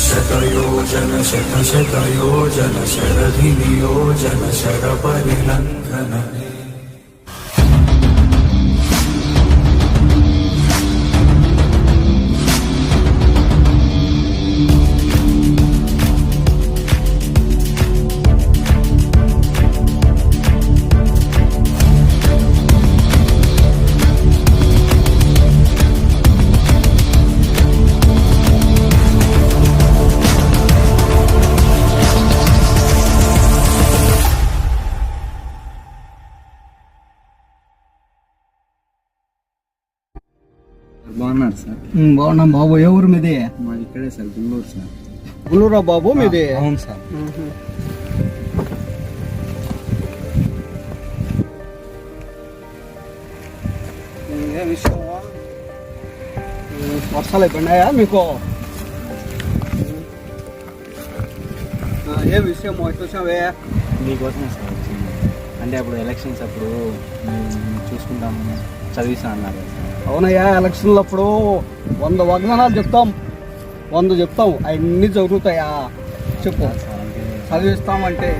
శతయోజన శతశతయోజన శరధి నియోజన శరపరిలంఘన బాగున్నారు సార్. బాగున్నాం బాబు. ఏ ఊరు మీది? మాది ఇక్కడే సార్, గుంటూరు సార్. గుంటూరా బాబు మీది? అవును సార్. ఏ విషయం? వర్షాలు అయిపోయినాయా మీకు? ఏ విషయం వచ్చావే? మీకోసమే సార్ వచ్చింది. అంటే అప్పుడు ఎలక్షన్స్ అప్పుడు చూసుకుంటాము చదివిస్తా అన్నారు. అవునయ్యా, ఎలక్షన్లు అప్పుడు 100 వాగ్దానాలు చెప్తాం, 100 చెప్తాం, అవన్నీ జరుగుతాయా? చెప్పు. చదివిస్తామంటే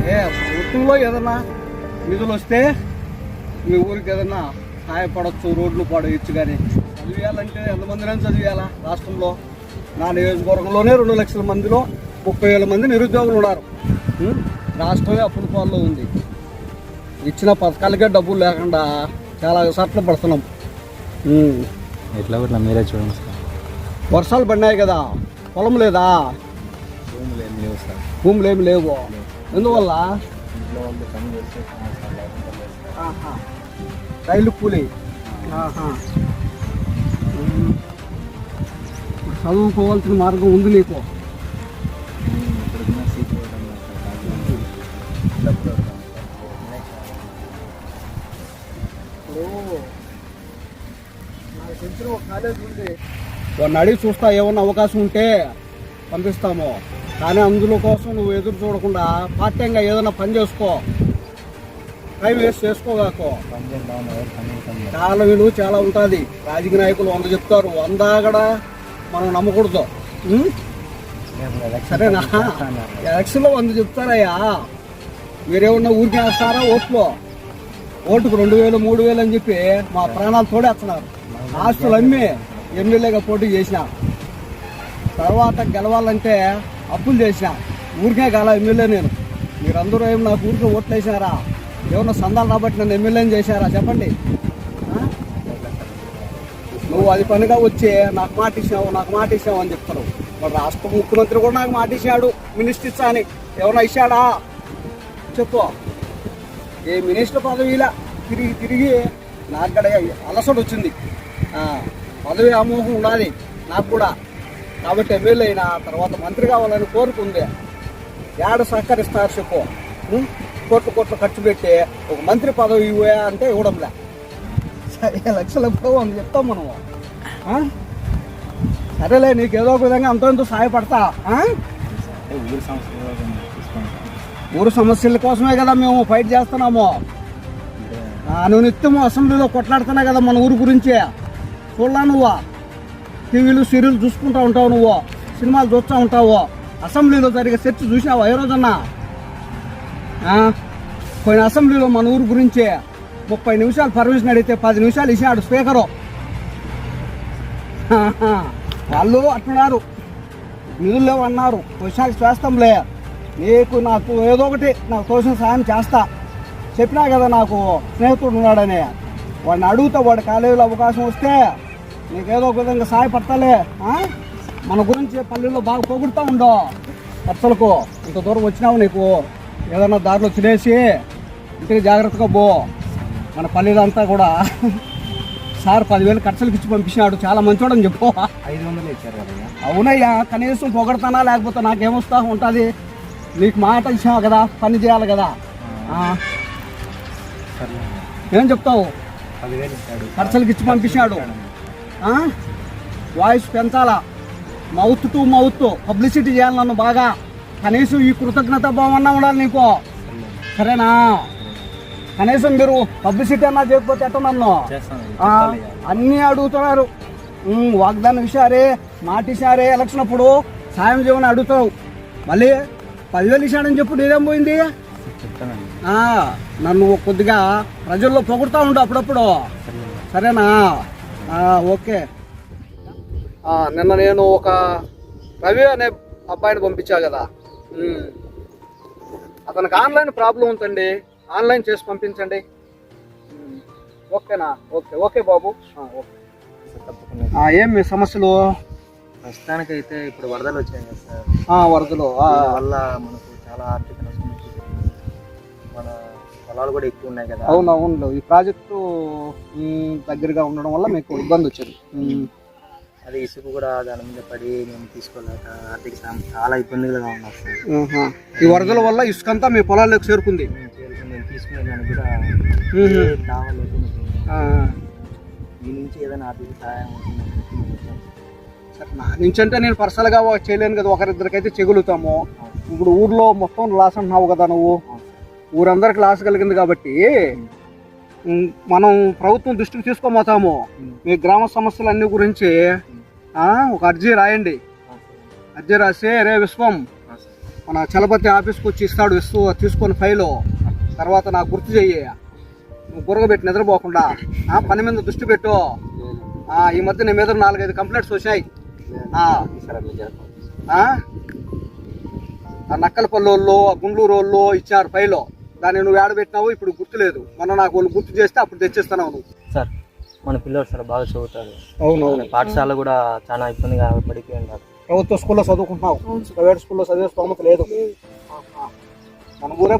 ఋతువులో ఏదన్నా నిధులు వస్తే మీ ఊరికి ఏదన్నా సహాయపడవచ్చు, రోడ్లు పడవచ్చు. కానీ చదివేయాలంటే ఎంతమందినైనా చదివేయాలా? రాష్ట్రంలో నా నియోజకవర్గంలోనే 2 లక్షల మందిలో 30,000 మంది నిరుద్యోగులు ఉన్నారు. రాష్ట్రమే అప్పుల పాల్లో ఉంది. ఇచ్చిన పథకాలకే డబ్బులు లేకుండా చాలా సట్లు పడుతున్నాం. ఎట్లా కూడా మీరే చూడండి సార్. వర్షాలు పడినాయి కదా, పొలం లేదా? భూములు ఏమి లేవు సార్. భూములు ఏమి లేవు. ఎందువల్ల? ఇంట్లో వాళ్ళు పని చేస్తే రైలు కూలి. చదువుకోవాల్సిన మార్గం ఉంది నీకు. నాకు తెలిసిన ఒక కాలేజ్ ఉంది, వాడిని అడిగి చూస్తా, ఏమన్నా అవకాశం ఉంటే పంపిస్తాము. కానీ అందులో కోసం నువ్వు ఎదురు చూడకుండా పార్ట్ టైంగా ఏదైనా పని చేసుకో, టైం వేస్ట్ చేసుకోగాకో. చాలా విలువ చాలా ఉంటుంది. రాజకీయ నాయకులు 100 చెప్తారు, 100 కూడా మనం నమ్మకూడదు. సరేనా? ఎలక్షన్లో 100 చెప్తారయ్యా, మీరేమన్నా ఊరికి వేస్తారా? ఓటుకు 2,000 3,000 అని చెప్పి మా ప్రాణాలు తోడేస్తున్నారు. ఆస్తులు అమ్మి ఎమ్మెల్యేగా పోటీ చేసిన తర్వాత గెలవాలంటే అప్పులు చేసిన. ఊరికే కాల ఎమ్మెల్యే నేను. మీరందరూ ఏమి నాకు ఊరికే ఓట్లు వేసినారా? ఏమన్నా సందాలు రాబట్టి నన్ను ఎమ్మెల్యేని చేశారా? చెప్పండి. నువ్వు అది పనిగా వచ్చి నాకు మాట ఇచ్చావు అని చెప్తారు. మరి రాష్ట్ర ముఖ్యమంత్రి కూడా నాకు మాట ఇచ్చాడు, మినిస్టర్ ఇచ్చా అని. ఏమన్నా ఇచ్చాడా చెప్పు. ఏ మినిస్టర్ పదవిలా తిరిగి నాకు కూడా అలసట వచ్చింది. పదవి అమోహం ఉండాలి నాకు కూడా. కాబట్టి ఎమ్మెల్యే అయినా తర్వాత మంత్రి కావాలని కోరుకుంది. ఏడ సహకరిస్తారు చెప్పు? కోట్లు ఖర్చు పెట్టి ఒక మంత్రి పదవి ఇవ్వా అంటే ఇవ్వడంలే. 1 లక్షలు అని చెప్తాం మనము. సరేలే, నీకు ఏదో ఒక విధంగా ఎంతో సహాయపడతా. ఊరు సమస్యల కోసమే కదా మేము ఫైట్ చేస్తున్నాము. నువ్వు నిత్యము అసెంబ్లీలో కొట్లాడుతున్నా కదా మన ఊరు గురించి. చూడలా నువ్వు? టీవీలు సీరియల్ చూసుకుంటూ ఉంటావు, నువ్వు సినిమాలు చూస్తూ ఉంటావు. అసెంబ్లీలో జరిగే చర్చ చూసినావా ఏ రోజన్నా? పోయిన అసెంబ్లీలో మన ఊరు గురించి 30 నిమిషాలు పర్మిషన్ అడిగితే 10 నిమిషాలు ఇచ్చినాడు స్పీకరు. వాళ్ళు అంటున్నారు నిధులు లేవు అన్నారు. క్వశ్చన్స్ చేస్తాంలే, నాకు ఏదో ఒకటి నాకు తోసిన సాయం చేస్తా. చెప్పినా కదా నాకు స్నేహితుడు ఉన్నాడని. వాడిని అడుగుతా, వాడి కాలేజీలో అవకాశం వస్తే నీకేదో ఒక విధంగా సహాయపడతాలే. మన గురించి పల్లెల్లో బాగా పొగుడుతూ ఉండో. ఖర్చులకు ఇంత దూరం వచ్చినావు, నీకు ఏదన్నా దారిలో తినేసి ఇంటికి జాగ్రత్తగా పో. మన పల్లెలంతా కూడా సార్ 10,000 ఖర్చులకు ఇచ్చి పంపించినాడు, చాలా మంచోడని చెప్పు. 500 ఇచ్చారు కదా? అవునయ్యా, కనీసం పొగడతానా లేకపోతే నాకేమొస్తా ఉంటుంది? నీకు మాట ఇచ్చావు కదా, పని చేయాలి కదా. ఏం చెప్తావు? 10,000 ఖర్చులకు ఇచ్చి పంపించాడు. వాయిస్ పెంచాలా, మౌత్ టు మౌత్ పబ్లిసిటీ చేయాలి నన్ను బాగా. కనీసం ఈ కృతజ్ఞత భావన ఉండాలి నీకు. సరేనా? కనీసం మీరు పబ్లిసిటీ అన్నా చేయకపోతే ఎట్ట నన్ను? అన్నీ అడుగుతున్నారు. వాగ్దానం ఇచ్చారే, మాట ఇచ్చారే, ఎలక్షన్ అప్పుడు సాయం చేయమని అడుగుతావు, మళ్ళీ 10,000 ఇచ్చాడని చెప్పు నీదేం పోయింది? చెప్తానండి. నన్ను కొద్దిగా ప్రజల్లో పొగుడుతూ ఉండు అప్పుడప్పుడు, సరేనా? ఓకే. నిన్న నేను ఒక రవి అనే అబ్బాయిని పంపించా కదా, అతనికి ఆన్లైన్ ప్రాబ్లం ఉందండి, ఆన్లైన్ చేసి పంపించండి. ఓకేనా? ఓకే బాబు. ఓకే. తప్పకుండా. ఏం మీ సమస్యలు? ప్రస్తుతానికైతే ఇప్పుడు వరదలు వచ్చాయి కదా సార్, వరదలు వల్ల మనకు చాలా ఆర్థిక నష్టం వచ్చింది. మన పొలాలు కూడా ఎక్కువ ఉన్నాయి కదా. అవును, ఈ ప్రాజెక్టు దగ్గరగా ఉండడం వల్ల మీకు ఇబ్బంది వచ్చింది. అదే ఇసుక కూడా దాని మీద పడి మేము తీసుకోలేక ఆర్థిక చాలా ఇబ్బందులుగా ఉన్నాం సార్. ఈ వరదల వల్ల ఇసుకంతా మీ పొలాల్లోకి చేరుకుంది. మేము తీసుకునే దానికి కూడా రావలేదు. మీ నుంచి ఏదైనా ఆర్థిక సహాయం ఉంటుందని సరే, నా నుంచి అంటే నేను పర్సనల్గా చేయలేను కదా, ఒకరిద్దరికైతే చెగులుతాము. ఇప్పుడు ఊర్లో మొత్తం లాస్ అంటున్నావు కదా నువ్వు, ఊరందరికి లాస్ కలిగింది కాబట్టి మనం ప్రభుత్వం దృష్టికి తీసుకోబోతాము. మీ గ్రామ సమస్యలన్నీ గురించి ఒక అర్జీ రాయండి. అర్జీ రాసి రే విశ్వం మన చలపతి ఆఫీస్కి వచ్చి ఇస్తాడు, తీసుకొని ఫైలు తర్వాత నాకు గుర్తు చెయ్యి. నువ్వు గురగబెట్టి నిద్రపోకుండా పని మీద దృష్టి పెట్టు. ఈ మధ్య నీ మీద 4-5 కంప్లైంట్స్ వచ్చాయి. నక్కలపల్లి వాళ్ళు, గుండ్లూరు వాళ్ళు ఇచ్చారు ఫైలు, దాన్ని నువ్వు ఏడబెట్టినావు ఇప్పుడు గుర్తులేదు. మొన్న నాకు వాళ్ళు గుర్తు చేస్తే అప్పుడు తెచ్చిస్తున్నావు నువ్వు. సార్ మన పిల్లలు సార్ బాగా చదువుతారు. అవును, పాఠశాల కూడా చాలా ఇబ్బందిగా పడిపోయి ఉన్నారు. ప్రభుత్వ స్కూల్లో చదువుకుంటున్నావు, ప్రైవేట్ స్కూల్లో చదివే స్తోమత లేదు. మన ఊరే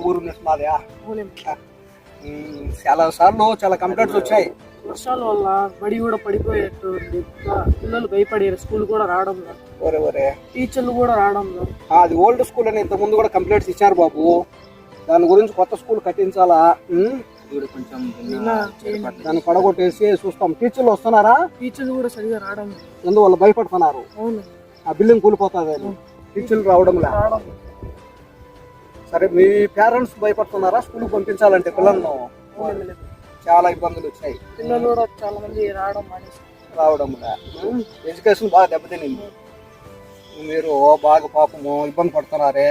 ఊరు నాదే. చాలా సార్లు చాలా కంప్లైంట్స్ వచ్చాయి. వర్షాల వల్ల బడి కూడా పడిపోయేట్టు, పిల్లలు భయపడారు, స్కూల్ కూడా రావడం లేదు, టీచర్లు కూడా రావడం లేదు. అది ఓల్డ్ స్కూల్ అని ఇంత ముందు కూడా కంప్లైంట్స్ ఇచ్చారు బాబు, దాని గురించి కొత్త స్కూల్ కట్టించాలా, కొంచెం దాన్ని పడగొట్టేసి చూస్తాం. టీచర్లు వస్తున్నారా? టీచర్లు కూడా సరిగా రావడం లేదు, ఎందువల్ల భయపడుతున్నారు. అవును, ఆ బిల్డింగ్ కూలిపోతుంది, టీచర్లు రావడం లేదు. సరే, మీ పేరెంట్స్ భయపడుతున్నారా స్కూల్ పంపించాలంటే పిల్లలను? చాలా ఇబ్బందులు వచ్చాయి, పిల్లలు కూడా చాలా మంది రావడం ఎడ్యుకేషన్ బాగా దెబ్బతినింది. మీరు బాగా పాపము ఇబ్బంది పడుతున్నారే,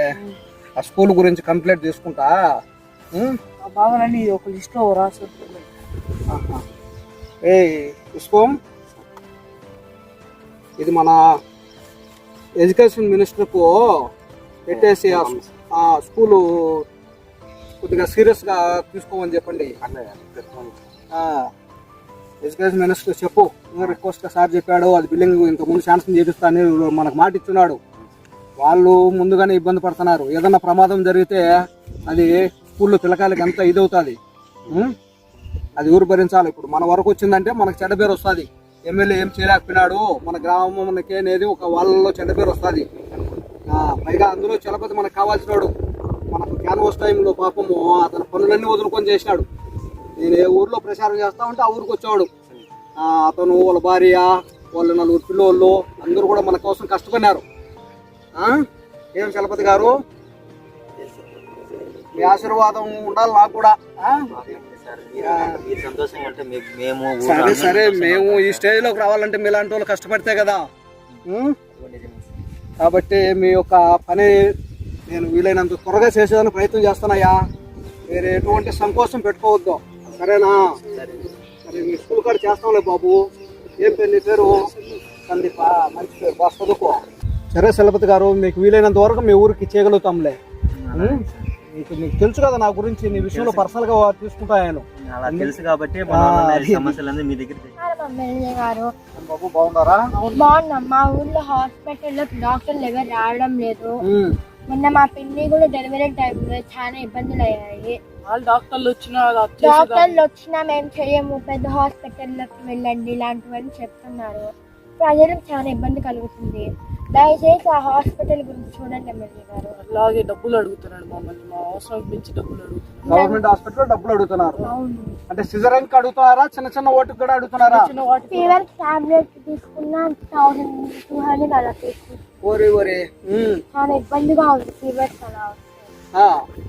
ఆ స్కూల్ గురించి కంప్లైంట్ తీసుకుంటా బాగానండి ఒక లిస్ట్ లో రాసి. పుష్పం, ఇది మన ఎడ్యుకేషన్ మినిస్టర్కు పెట్టేసి ఆ స్కూలు కొద్దిగా సీరియస్గా తీసుకోమని చెప్పండి. ఎడ్యుకేషన్ మినిస్టర్ చెప్పు, రిక్వెస్ట్ సార్ చెప్పాడు, అది బిల్డింగ్ ఇంతకుముందు శాంక్షన్ చేపిస్తానని మనకు మాట ఇస్తున్నాడు. వాళ్ళు ముందుగానే ఇబ్బంది పడుతున్నారు, ఏదన్నా ప్రమాదం జరిగితే అది స్కూల్లో పిల్లకాయలకి ఎంత ఇదవుతుంది, అది ఊరు భరించాలి. ఇప్పుడు మన వరకు వచ్చిందంటే మనకు చెడ్డ పేరు వస్తుంది. ఎమ్మెల్యే ఏం చేయలేకపోయినాడు, మన గ్రామానికి అనేది ఒక వాళ్ళలో చెడ్డ పేరు వస్తుంది. పైగా అందులో చలపతి మనకు కావాల్సినాడు. మనకు క్యాన్వాస్ టైంలో పాపము అతను పనులన్నీ వదులుకొని చేసినాడు. నేను ఏ ఊర్లో ప్రచారం చేస్తా ఉంటే ఆ ఊరికి వచ్చేవాడు. అతను, వాళ్ళ భార్య, వాళ్ళ 4 పిల్లోళ్ళు అందరూ కూడా మన కోసం కష్టపడినారు. ఏం చలపతి గారు, మీ ఆశీర్వాదం ఉండాలి నాకు కూడా. సరే, మేము ఈ స్టేజ్లోకి రావాలంటే మీలాంటి వాళ్ళు కష్టపడితే కదా. కాబట్టి మీ యొక్క పని నేను వీలైనంత త్వరగా చేసేదానికి ప్రయత్నం చేస్తున్నాయా, మీరు ఎటువంటి సంకోచం పెట్టుకోవద్దు, సరేనా? సరే, మీ స్కూల్ కాడ చేస్తాంలే బాబు. ఏం పేరు నీ పేరు? సందీప, మంచి పేరు, బాగా చదువుకో. సరే చలపతి గారు, మీకు వీలైనంత వరకు మీ ఊరికి చేయగలుగుతాంలే. మీకు తెలుసు కదా నా గురించి, నీ విషయంలో పర్సనల్ గా తీసుకుంటాను తెలుసు కాబట్టి. బాబు బాగున్నారా? బాగున్నాం. మా ఊర్లో హాస్పిటల్లో డాక్టర్లు ఎవరు రావడం లేదు. మొన్న మా పిన్ని కూడా డెలివరీ టైంలో చాలా ఇబ్బందులు అయ్యాయి. డాక్టర్లు వచ్చినా మేము చేయము, పెద్ద హాస్పిటల్లోకి వెళ్ళండి ఇలాంటివన్నీ చెప్తున్నారు. ప్రజలకు చాలా ఇబ్బంది కలుగుతుంది. దయచేసి ఆ హాస్పిటల్ గురించి చూడండి ఎమ్మెల్యే గారు. అలాగే డబ్బులు అడుగుతున్నాడు మమ్మల్ని, మా అవసరం మించి డబ్బులు అడుగుతున్నారు. గవర్నమెంట్ హాస్పిటల్ డబ్బులు అడుగుతున్నారు అంటే సిజరన్ కి అడుగుతున్నారా, చిన్న ఓటుకు కూడా అడుగుతున్నారా? ఫీవర్ టాబ్లెట్ తీసుకున్నా 1200 అలా తీసుకుంటారు. చాలా ఇబ్బందిగా ఉంది ఫీవర్స్ అలా.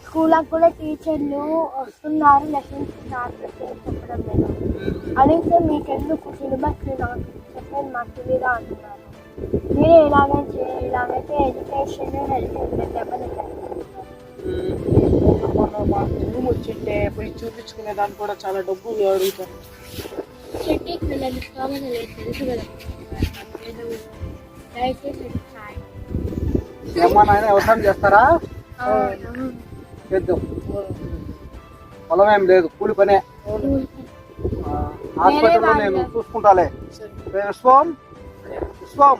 స్కూల్కి కూడా టీచర్లు వస్తున్నారు, లెసన్స్ చెప్పడం లేదు. అడిగితే మీకెందుకు సిలబస్ చెప్పండి మాకు తెలీదా అంటున్నారు. మీరే ఎలాగైనా ఎడ్యుకేషన్ హెల్త్ దెబ్బతింటాయి. మొన్న మాకు రూమ్ వచ్చింటే పోయి చూపించుకునే దానికి కూడా చాలా డబ్బులు అడుగుతారు. సిటీకి వెళ్ళని స్తోమత లేదు తెలుసు కదా. దయచేసి సాయం. ఏమ్మా నాయన వ్యవసాయం చేస్తారా? అవును. చేద్దాం. పొలం ఏం లేదు, కూలి పనే. హాస్పిటల్లో నేను చూసుకుంటాలే. విశ్వం విశ్వం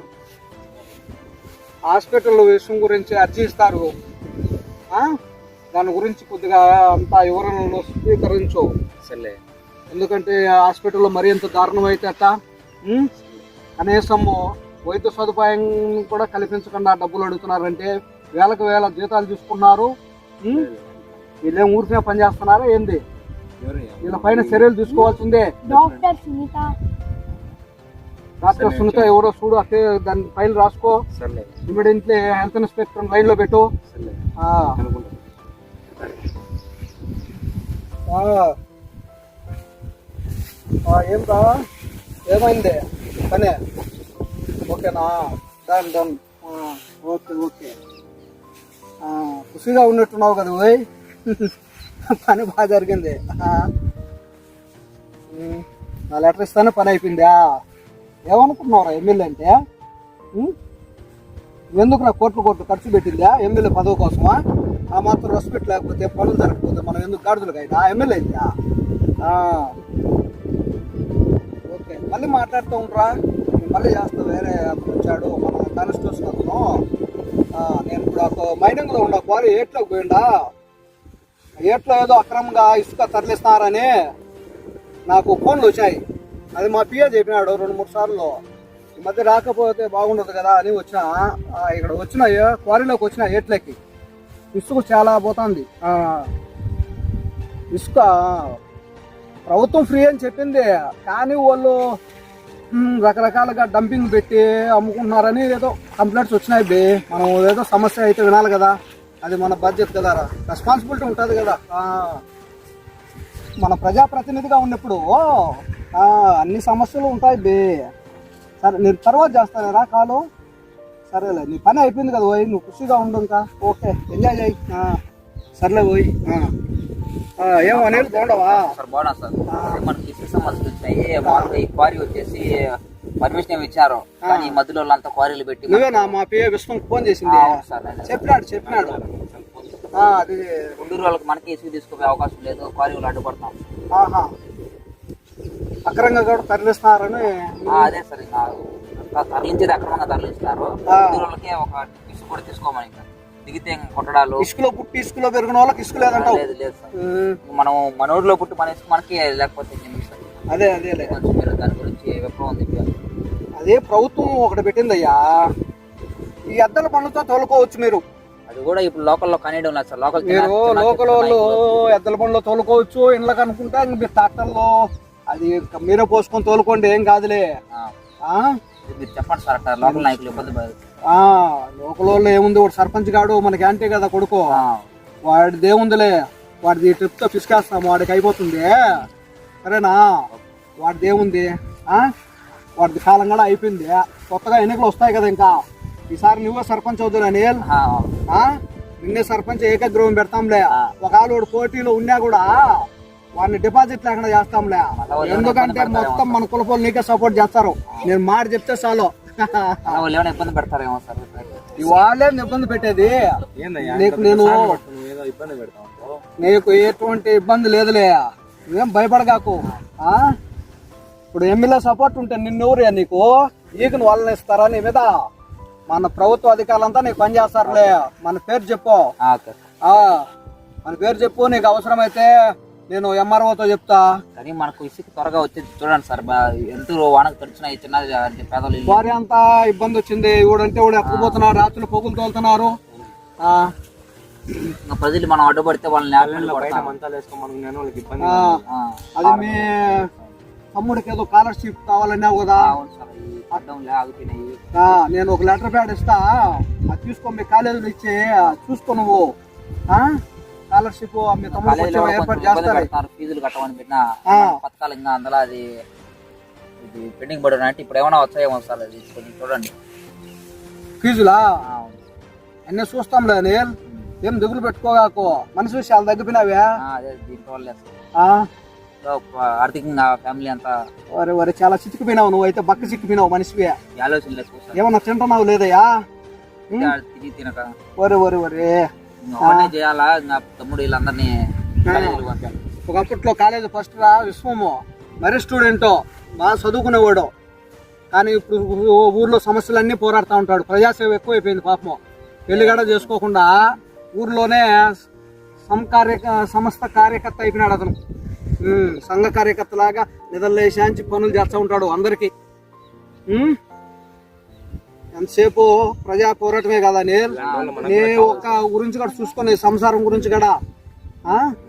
హాస్పిటల్ విషయం గురించి అర్జీ ఇస్తారు. దాని గురించి కొద్దిగా అంతా వివరణలు స్వీకరించు. సర్లే. ఎందుకంటే హాస్పిటల్లో మరీ ఎంత దారుణం అయితే అట్ట కనీసం వైద్య సదుపాయం కూడా కల్పించకుండా డబ్బులు అడుగుతున్నారంటే వేలకు వేల జీతాలు తీసుకున్నారు. వీళ్ళేం ఊరికే పని చేస్తున్నారా ఏంది? వీళ్ళ పైన చర్యలు తీసుకోవాల్సిందే. డాక్టర్ సునీత ఎవరో చూడు, అట్టే దాని ఫైల్ రాసుకో. ఇమీడియట్లీ హెల్త్ ఇన్స్పెక్టర్ లైన్ లో పెట్టు. ఏం రా, ఏమైంది పనే? ఓకేనా? Done done. Okay okay. ఖుషిగా ఉన్నట్టున్నావు కదా పోయి. పని బాగా జరిగింది. నా లెటర్ ఇస్తానే పని అయిపోయిందా? ఏమనుకుంటున్నావురా ఎమ్మెల్యే అంటే? ఎందుకు నా కోట్లు ఖర్చు పెట్టిందా ఎమ్మెల్యే పదవి కోసమా? ఆ మాత్రం రెస్పెక్ట్ లేకపోతే పనులు జరగకపోతే మనం ఎందుకు గాడుదలు అయినా ఎమ్మెల్యే అయిందా? ఓకే, మళ్ళీ మాట్లాడుతూ ఉంటారా? మళ్ళీ చేస్తా. వేరే అతను వచ్చాడు మన కాన్స్టిట్యూషన్ అతను. నేను ఇప్పుడు మైనింగ్లో ఉన్న క్వారీ ఏట్లోకి పోయిండా. ఏట్లో ఏదో అక్రమంగా ఇసుక తరలిస్తున్నారని నాకు ఫోన్లు వచ్చాయి. అది మా పిఏ చెప్పినాడు 2-3 సార్లు. ఈ మధ్య రాకపోతే బాగుండదు కదా అని వచ్చిన. ఇక్కడ వచ్చిన క్వారీలోకి వచ్చిన ఏట్లకి ఇసుక చాలా పోతుంది. ఇసుక ప్రభుత్వం ఫ్రీ అని చెప్పింది, కానీ వాళ్ళు రకరకాలుగా డంపింగ్ పెట్టి అమ్ముకుంటున్నారని ఏదో కంప్లైంట్స్ వచ్చినాయి బే. మనం ఏదో సమస్య అయితే వినాలి కదా, అది మన బాధ్యత కదా, రెస్పాన్సిబిలిటీ ఉంటుంది కదా. మన ప్రజాప్రతినిధిగా ఉన్నప్పుడు అన్ని సమస్యలు ఉంటాయి బే. సరే నేను తర్వాత చేస్తానేరా కాలు. సరేలే, నీ పని అయిపోయింది కదా పోయి, నువ్వు ఖుషిగా ఉండు. ఇంకా ఓకే, ఎంజాయ్ చేయి. సర్లే పోయి. ఏమో అనేది బాగుండవా? సార్ బాగున్నా సార్. మనకి సమస్యలు వచ్చినాయి. మాకు ఈ క్వారీ వచ్చేసి పర్మిషన్ ఏమి ఇచ్చారు, కానీ ఈ మధ్యలో అంతా క్వారీలు పెట్టి. నువ్వేనా మా పిఏ విశ్వం ఫోన్ చేసింది? చెప్పినాడు. అది గుంటూరు వాళ్ళకి మనకి ఇసుకు తీసుకునే అవకాశం లేదు, క్వారీ వాళ్ళు అడ్డుపడతాం. అక్రమంగా కూడా తరలిస్తున్నారని. అదే సార్, తరలించేది అక్రమంగా తరలిస్తున్నారు. గుంటూరు వాళ్ళకే ఒక ఇసుకు కూడా తీసుకోమని, ఇంకా దిగితే కొట్టడాలు. ఇసుకలో పుట్టి ఇసుకలో పెరిగిన వాళ్ళకి ఇసుక లేదంటావు? లేదు సార్, మనం మన ఊరిలో పుట్టి మన ఇసుకు మనకి లేకపోతే అదే కొంచెం మీరు దాని గురించి విప్లవం చెప్పారు. అదే ప్రభుత్వం ఒకటి పెట్టిందయ్యా, ఈ అద్దల పనులతో తోలుకోవచ్చు మీరు. అది కూడా ఇప్పుడు లోకల్లో కనేయడం లేదు సార్. మీరు లోకల్ వాళ్ళు ఎద్దల పనులు తోలుకోవచ్చు. ఇళ్ళకి అనుకుంటే మీరు ట్రాక్టర్లో అది మీరే పోసుకొని తోలుకోండి, ఏం కాదులే. మీరు చెప్పండి సార్, అట్లా లోకల్ నాయకులు ఇబ్బంది పడదు. లోకల్ వాళ్ళు ఏముంది, వాడు సర్పంచ్ గాడు మనకి యాంటీ కదా కొడుకు, వాడిది ఏముందిలే, వాడిది ట్రిప్తో పిసికేస్తాము, వాడికి అయిపోతుంది. సరేనా? వాడిది ఏముంది, వాడిది కాలం కూడా అయిపోయింది. కొత్తగా ఎన్నికలు వస్తాయి కదా, ఇంకా ఈసారి నువ్వే సర్పంచ్ అవుతుంది అనిల్. నిన్నే సర్పంచ్ ఏకగ్రహం పెడతాంలే. ఒకవేళ వాడు పోటీలో ఉన్నా కూడా వాడిని డిపాజిట్ లేకుండా చేస్తాంలే. ఎందుకంటే మొత్తం మన కులపోలు నీకే సపోర్ట్ చేస్తారు. నేను మాట చెప్తే చాలు. ఇబ్బంది పెడతారేమో సార్. వాళ్ళే ఇబ్బంది పెట్టేది నీకు. నేను నీకు ఎటువంటి ఇబ్బంది లేదులే, నువ్వేం భయపడగాకు. ఇప్పుడు ఎమ్మెల్యే సపోర్ట్ ఉంటే నిన్నెవరు నీకు ఈకను వాళ్ళని ఇస్తారా నీ మీద? మన ప్రభుత్వ అధికారులంతా నీకు పని చేస్తారులే. మన పేరు చెప్పు, మన పేరు చెప్పు. నీకు అవసరమైతే నేను ఎంఆర్ఓతో చెప్తా. కానీ మనకు ఇసుక త్వరగా వచ్చేది చూడండి సార్. ఎంత వానకు తడిచిన చిన్న పేదలు వారి అంతా ఇబ్బంది వచ్చింది. ఇవిడంటే వాడు ఎక్కడిపోతున్నారు, రాత్రులు పొగులు తోలుతున్నారు. ప్రజలు మనం అడ్డుపడితే వాళ్ళని అది మీ తమ్ముడికి ఏదో స్కాలర్షిప్ కావాలన్నావు కదా. నేను ఒక లెటర్ ప్యాడ్ ఇస్తా, అది తీసుకో. మీ కాలేజీలో ఇచ్చి చూసుకో. నువ్వు స్కాలర్షిప్ మీ తమ్ముడు ఏర్పాటు చేస్తారు. ఫీజులు కట్టమని పెట్టిన పథకాలు ఇంకా అందులో అది పెండింగ్ పడి అంటే ఇప్పుడు ఏమైనా వచ్చాయేమో సార్, అది చూడండి. ఫీజులా అన్నీ చూస్తాంలే అనిల్, ఏం దిగులు పెట్టుకోగాకు. మనసు విషయాలు తగ్గిపోయినావే. అదే దీనివల్ల ఆ, ఆర్థికంగా ఫ్యామిలీ అంతా ఒరే ఒరే చాలా చిక్కిపోయినావు నువ్వు, అయితే బక్క చిక్కిపోయినావు మనిషివి. ఆలోచన లేదు చూస్తాను. ఏమన్నా తింటున్నావు లేదయ్యా? తిరిగి తినక ఒరే ఒరే ఒరే అవన్నీ చేయాలా. నా తమ్ముడు వీళ్ళందరినీ కాలేజీలకు పంపాను. ఒకప్పట్లో కాలేజ్ ఫస్ట్ రా విశ్వము, మరీ స్టూడెంట్ బాగా చదువుకునేవాడు. కానీ ఇప్పుడు ఊర్లో సమస్యలన్నీ పోరాడుతూ ఉంటాడు. ప్రజాసేవ ఎక్కువైపోయింది పాపం. పెళ్లిగడ చేసుకోకుండా ఊర్లోనే సంస్థ కార్యకర్త అయిపోయినాడు అతను. సంఘ కార్యకర్త లాగా నిద్రలేశాంచి పనులు చేస్తూ ఉంటాడు అందరికి. ఎంతసేపు ప్రజా పోరాటమే కదా నే ఒక్క గురించి కూడా చూసుకునే సంసారం గురించి కూడా.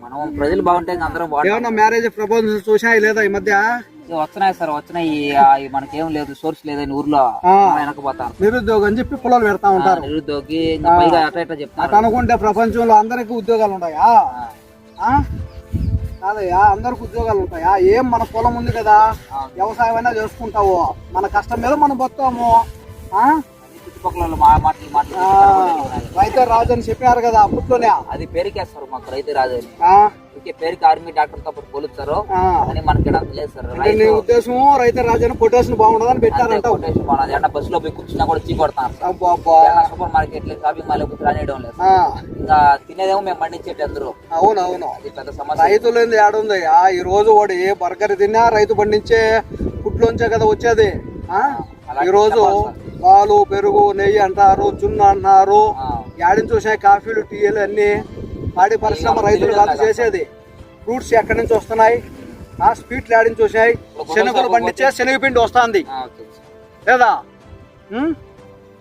మనం ప్రజలు బాగుంటే అందరం ఏమన్నా మ్యారేజ్ ప్రపోజల్ చూసాయి లేదా ఈ మధ్య? వస్తున్నాయి సార్, వచ్చినాయి. మనకేం లేదు, సోర్స్ లేదని ఊర్లో వెనకపోతాను. నిరుద్యోగం అని చెప్పి పొలాలు పెడతా ఉంటారు. నిరుద్యోగి పైగా అట్లా చెప్తారు. అనుకుంటే ప్రపంచంలో అందరికి ఉద్యోగాలు ఉంటాయా? కాదయ్యా, అందరికి ఉద్యోగాలు ఉంటాయా? ఏం మన పొలం ఉంది కదా, వ్యవసాయం అయినా చేసుకుంటావు. మన కష్టం మీద మనం బతాము. చుట్టుపక్కల మాటలు రైతు రాజు అని చెప్పారు కదా అప్పట్లోనే. అది పేరుకేస్తారు మాకు రైతు రాజు అని. పేరుకి ఆర్మీ డాక్టర్ తో పోలుస్తారు అని మనకి లేదు సార్. నీ ఉద్దేశం రైతు రాజు అని కొటేషన్ బాగుండదని పెట్టారంట. బస్సులో పోయి కూర్చున్నా కూడా చీ కొడతాను. సూపర్ మార్కెట్ షాపింగ్ మాల్ రానియడం లేదు. ఇంకా తినేదేమో మేము పండించేటి అందరూ. అవునవును, అది పెద్ద సమస్య. రైతులు ఏడుంది ఈ రోజు వాడు ఏ బర్గర్ తిన్నా రైతు పండించే ఫుడ్లోంచే కదా వచ్చేది. ఈ రోజు పాలు, పెరుగు, నెయ్యి అంటారు, జున్ను అంటున్నారు. యాడిని చూసాయి కాఫీలు, టీలు అన్ని. పాడి పరిశ్రమ రైతులు కాదు చేసేది. ఫ్రూట్స్ ఎక్కడి నుంచి వస్తున్నాయి? స్వీట్లు యాడిని చూసాయి? శనగలు పండించే శనగపిండి వస్తుంది లేదా?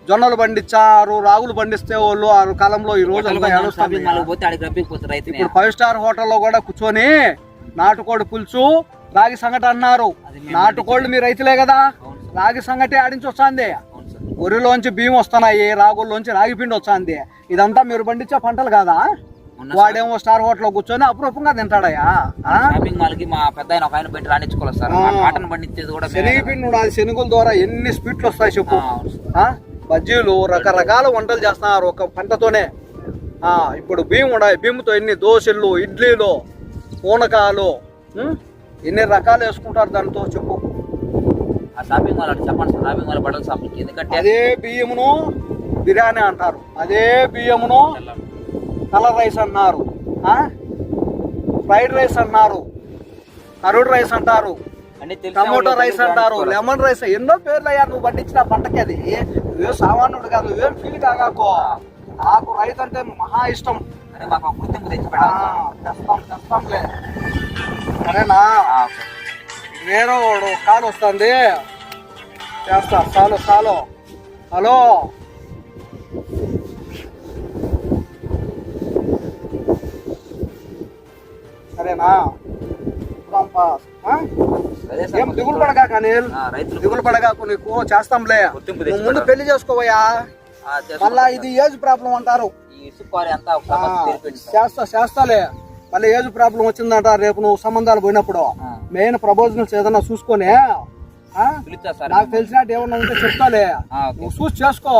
జొన్నలు పండించారు, రాగులు పండిస్తే వాళ్ళు ఆ కాలంలో. ఈ రోజు ఇప్పుడు 5 స్టార్ హోటల్లో కూడా కూర్చొని నాటుకోడి పులుసు, రాగి సంగటి అన్నారు. నాటుకోళ్ళు మీ రైతులే కదా, రాగి సంగటి ఆడించి వస్తుంది. వరిలోంచి బియ్యం వస్తున్నాయి, రాగుల్లోంచి రాగి పిండి వస్తుంది. ఇదంతా మీరు పండించే పంటలు కాదా? వాడేమో స్టార్ హోటల్ లో కూర్చొని అపురూపంగా తింటాడయ్యా. షాపింగ్ మాల్ కి మా పెద్ద ఒక ఆయన పెట్టి రానిచ్చుకోలేదు సార్. కాటన్ పండించేది కూడా శనగపిండి ఉండాలి. శనగల ద్వారా ఎన్ని స్వీట్లు వస్తాయి చెప్పు. బజ్జీలు, రకరకాల వంటలు చేస్తున్నారు ఒక పంటతోనే. ఇప్పుడు బియ్యం ఉండాలి. బియ్యంతో ఎన్ని దోశలు, ఇడ్లీలు, పూనకాలు, ఎన్ని రకాలు వేసుకుంటారు దాంతో చెప్పు. షాపింగ్ మాల్ అంటే చెప్పండి సార్. షాపింగ్ మాల్ బట్టల షాపింగ్. ఎందుకంటే అదే బియ్యమును బిర్యానీ అంటారు, అదే బియ్యమును కలర్ రైస్ అన్నారు, ఫ్రైడ్ రైస్ అన్నారు, కర్డ్ రైస్ అంటారు, టమోటో రైస్ అంటారు, లెమన్ రైస్, ఎన్నో పేర్లు అయ్యా. నువ్వు పండించిన పంటకి అది నువ్వే సామాన్యుడు కాదు, నువ్వేం ఫీల్ కాగాకో. నాకు రైతు అంటే మహా ఇష్టం. మాకు గుర్తింపు తెస్తాంలే. సరేనా? వేరే వాడు కాల్ వస్తుంది, చేస్తా. చాలు. హలో, సరేనా? ఏం దిగులు పడగాక అనిల్, దిగులు పడగాకు. నీకు చేస్తాంలే. ముందు పెళ్లి చేసుకోవయ్యా. మళ్ళా ఇది ఏజ్ ప్రాబ్లం అంటారు. చేస్తాలే. మళ్ళీ ఏజ్ ప్రాబ్లం వచ్చిందంట రేపు నువ్వు సంబంధాలు పోయినప్పుడు. మెయిన్ ప్రపోజల్స్ ఏదన్నా చూసుకొని నాకు తెలిసినట్టు ఏమన్నా ఉంటే చెప్తాలే, నువ్వు చూసి చేసుకో.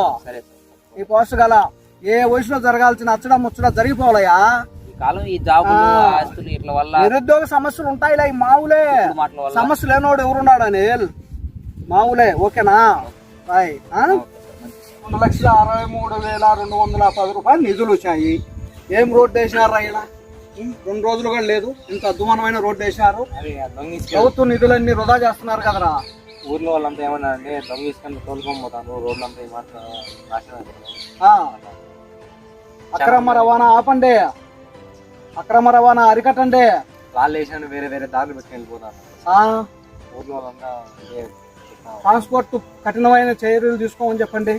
నీ పోస్ట్ గల ఏ వయసులో జరగాల్సిన అచ్చడం ముచ్చడం జరిగిపోవాలయ్యా. నిరుద్యోగ సమస్యలు ఉంటాయిలే, మావులే. సమస్య లేనోడు ఎవరున్నాడు అనిల్? మావులే. ఓకేనా? 1,63,210 రూపాయలు నిధులు వచ్చాయి. ఏం రోడ్డు వేసినారు ఆయన? 2 రోజులు కూడా లేదు, ఇంత అద్భుతమైన రోడ్డు వేసినారు. ప్రభుత్వ నిధులన్నీ వృధా చేస్తున్నారు కదరా. ఊర్లో వాళ్ళంతా ఏమన్నా అంటే దొంగ తీసుకొని తోలుకోపోతాను రోడ్లంతా. అక్రమ రవాణా ఆపండి, అక్రమ రవాణా అరికట్టండి. వాళ్ళు వేసిన వేరే దారులు పెట్టుకుని వెళ్ళిపోతారు. ఊర్లో వాళ్ళంతా ట్రాన్స్పోర్ట్ కఠినమైన చర్యలు తీసుకోమని చెప్పండి.